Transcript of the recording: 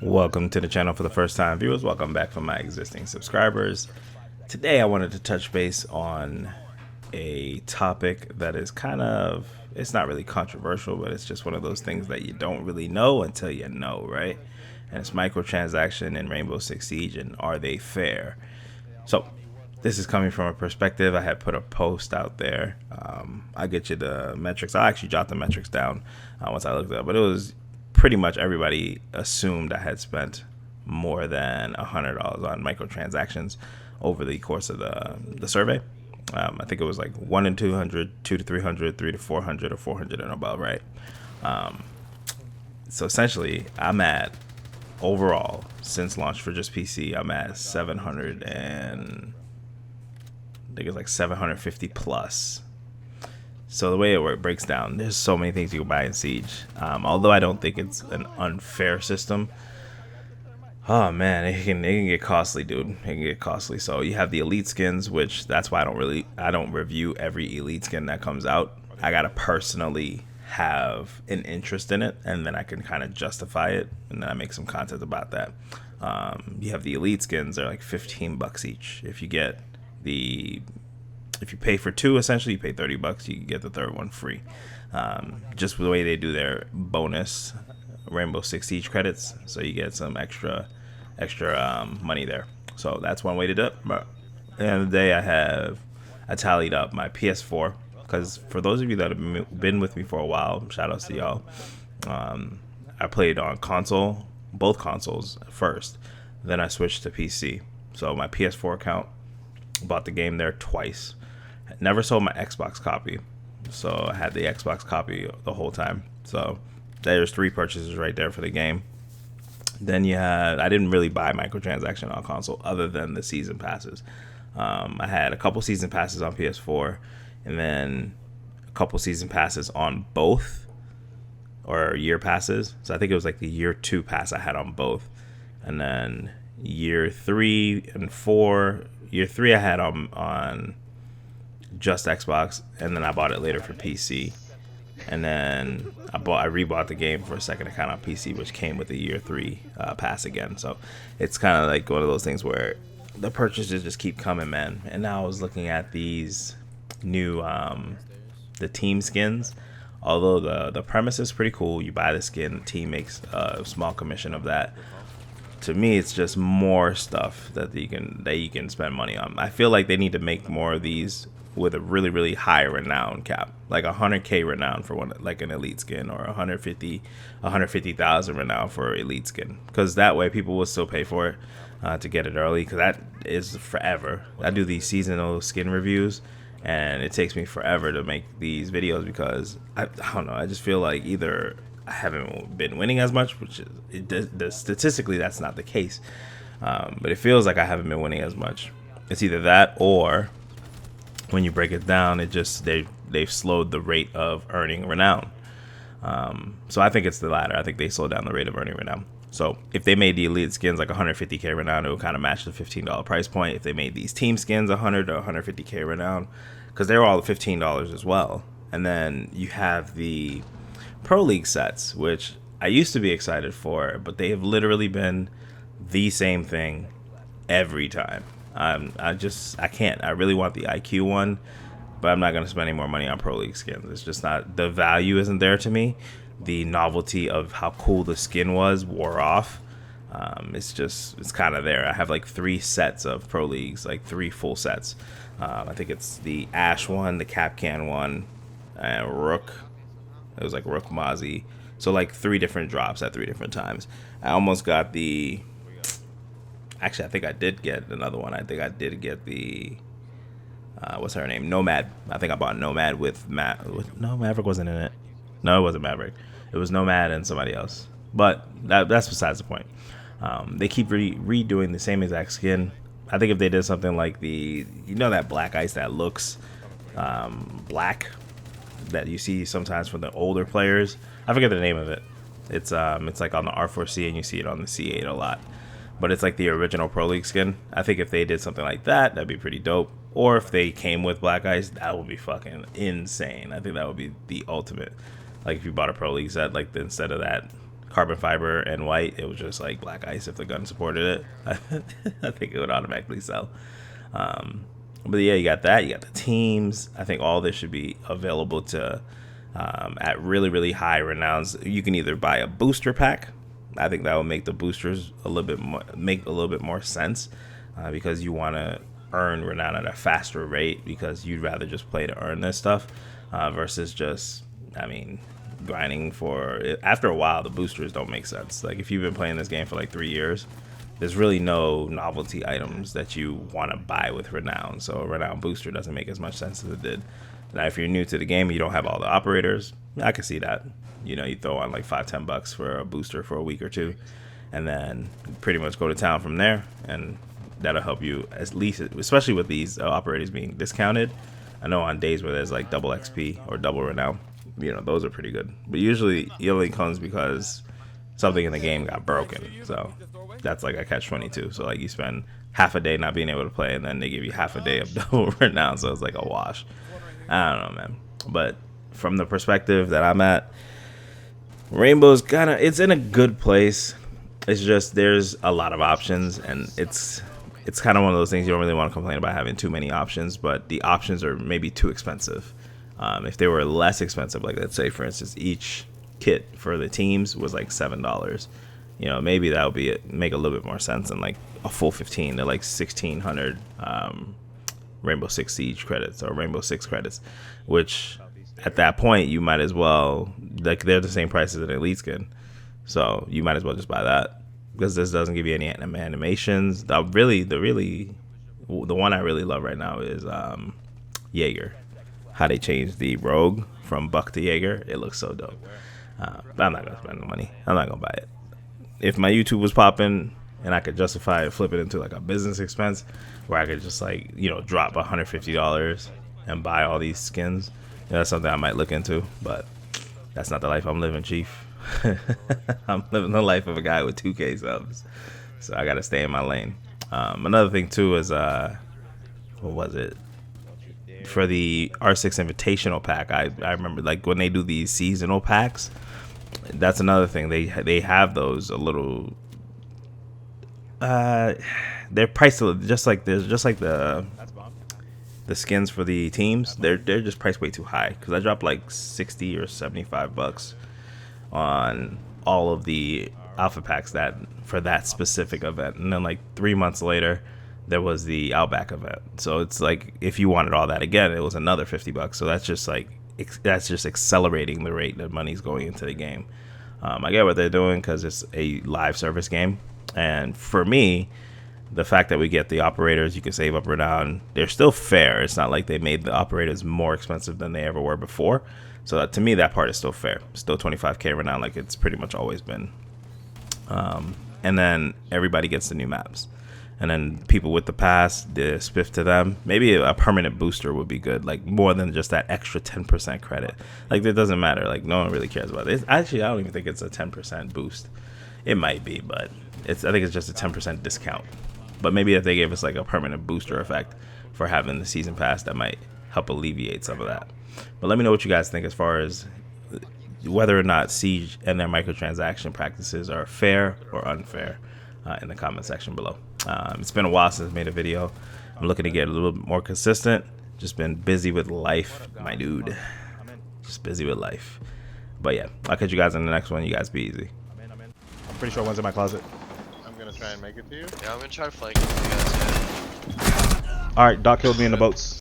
Welcome to the channel for the first time viewers. Welcome back for my existing subscribers. Today I wanted to touch base on a topic that is it's not really controversial, but it's just one of those things that you don't really know until you know, right? And it's microtransaction in Rainbow Six Siege, and are they fair? So this is coming from a perspective. I had put a post out there. I'll get you the metrics. I'll actually jot the metrics down once I looked it up, but it was pretty much everybody assumed I had spent more than $100 on microtransactions over the course of the survey. I think it was like 1 in 200, 2 to 300, 3 to 400, or 400 and above, right? So essentially, I'm at, overall, since launch for just PC, I'm at 700 and I think it's like 750 plus. So the way it breaks down, there's so many things you can buy in Siege. Although I don't think it's an unfair system. Oh man, it can get costly, dude. It can get costly. So you have the elite skins, which that's why I don't review every elite skin that comes out. I gotta personally have an interest in it, and then I can kind of justify it, and then I make some content about that. You have the elite skins; they're like $15 each. If you pay for two, essentially you pay $30, you can get the third one free. Just the way they do their bonus Rainbow Six Siege credits, so you get some extra money there. So that's one way to do it. But at the end of the day, I tallied up my PS4, because for those of you that have been with me for a while, shout outs to y'all. I played on console, both consoles first, then I switched to PC. So my PS4 account, bought the game there twice. Never sold my Xbox copy, so I had the Xbox copy the whole time. So there's 3 purchases right there for the game. Then I didn't really buy microtransaction on console other than the season passes. I had a couple season passes on PS4, and then a couple season passes on both, or year passes. So I think it was like the year 2 pass I had on both, and then year 3 and 4. Year 3 I had on just Xbox, and then I bought it later for PC. And then I rebought the game for a second account on PC, which came with the year 3 pass again. So it's kind of like one of those things where the purchases just keep coming, man. And now I was looking at these new the team skins. Although the premise is pretty cool, you buy the skin, the team makes a small commission of that. To me, it's just more stuff that you can spend money on. I feel like they need to make more of these with a really, really high renown cap, like 100K renown for one, like an elite skin, or 150,000 renown for elite skin, because that way people will still pay for it to get it early, because that is forever. I do these seasonal skin reviews, and it takes me forever to make these videos, because I don't know, I just feel like either I haven't been winning as much, which is statistically that's not the case, but it feels like I haven't been winning as much. It's either that, or when you break it down, they've slowed the rate of earning renown. So I think it's the latter. I think they slowed down the rate of earning renown. So if they made the elite skins like 150K renown, it would kind of match the $15 price point. If they made these team skins 100 to 150K renown, because they're all $15 as well. And then you have the Pro League sets, which I used to be excited for, but they have literally been the same thing every time. I can't. I really want the IQ one, but I'm not going to spend any more money on Pro League skins. It's just not, the value isn't there to me. The novelty of how cool the skin wore off. It's kind of there. I have like 3 sets of Pro Leagues, like 3 full sets. I think it's the Ash one, the Capcan one, and Rook. It was like Rook Mozzie. So like 3 different drops at 3 different times. I almost got the... Actually, I think I did get another one. I think I did get the... what's her name? Nomad. I think I bought Nomad with No, Maverick wasn't in it. No, it wasn't Maverick. It was Nomad and somebody else. But that's besides the point. They keep redoing the same exact skin. I think if they did something like that black ice that looks black, that you see sometimes from the older players. I forget the name of it. It's like on the R4C, and you see it on the C8 a lot. But it's like the original Pro League skin. I think if they did something like that, that'd be pretty dope. Or if they came with black ice, that would be fucking insane. I think that would be the ultimate. Like if you bought a Pro League set, like instead of that carbon fiber and white, it was just like black ice. If the gun supported it, I think it would automatically sell. But yeah, you got that. You got the teams. I think all this should be available to at really high renowns. You can either buy a booster pack. I think that will make the boosters a little bit more sense because you want to earn renown at a faster rate because you'd rather just play to earn this stuff versus just, I mean, grinding for it. After a while, the boosters don't make sense. Like if you've been playing this game for like 3 years, there's really no novelty items that you want to buy with renown. So a renown booster doesn't make as much sense as it did. Now, if you're new to the game and you don't have all the operators, I can see that. You know, you throw on like $5-10 for a booster for a week or two, and then pretty much go to town from there, and that'll help you at least, especially with these operators being discounted. I know on days where there's like double XP or double renown, you know, those are pretty good. But usually it only comes because something in the game got broken. So that's like a catch-22. So like you spend half a day not being able to play, and then they give you half a day of double renown. So it's like a wash. I don't know, man. But from the perspective that I'm at, Rainbow's it's in a good place. It's just there's a lot of options, and it's kind of one of those things you don't really want to complain about having too many options, but the options are maybe too expensive. If they were less expensive, like let's say for instance each kit for the teams was like $7, you know, maybe that would be make a little bit more sense than like a full 15 to like 1,600 Rainbow Six Siege credits or Rainbow Six credits, which at that point you might as well, like they're the same price as an elite skin, so you might as well just buy that because this doesn't give you any animations. The one I really love right now is Jaeger. How they changed the rogue from Buck to Jaeger, it looks so dope. But I'm not gonna spend the money. I'm not gonna buy it. If my YouTube was popping and I could justify it, flip it into like a business expense where I could just like, you know, drop $150 and buy all these skins, you know, that's something I might look into. But that's not the life I'm living, Chief. I'm living the life of a guy with 2K subs, so I gotta stay in my lane. Another thing too is what was it? For the R6 Invitational pack, I remember like when they do these seasonal packs, that's another thing. They have those a little. They're priced just like the skins for the teams. They're just priced way too high because I dropped like $60 or $75 on all of the alpha packs that for that specific event, and then like 3 months later there was the Outback event. So it's like if you wanted all that again, it was another $50. So that's just like accelerating the rate that money's going into the game. I get what they're doing because it's a live service game, and for me, the fact that we get the operators, you can save up renown, they're still fair. It's not like they made the operators more expensive than they ever were before. So to me, that part is still fair. Still 25k renown like it's pretty much always been. And then everybody gets the new maps. And then people with the pass, the spiff to them. Maybe a permanent booster would be good, like more than just that extra 10% credit. Like it doesn't matter. Like no one really cares about it. Actually, I don't even think it's a 10% boost. It might be, but I think it's just a 10% discount. But maybe if they gave us like a permanent booster effect for having the season pass, that might help alleviate some of that. But let me know what you guys think as far as whether or not Siege and their microtransaction practices are fair or unfair in the comment section below. It's been a while since I made a video. I'm looking to get a little bit more consistent. Just been busy with life, my dude. Just busy with life. But yeah, I'll catch you guys in the next one. You guys be easy. I'm pretty sure one's in my closet. I'm gonna try and make it to you. Yeah, I'm gonna try to flank you guys. Alright, Doc killed me in the boats.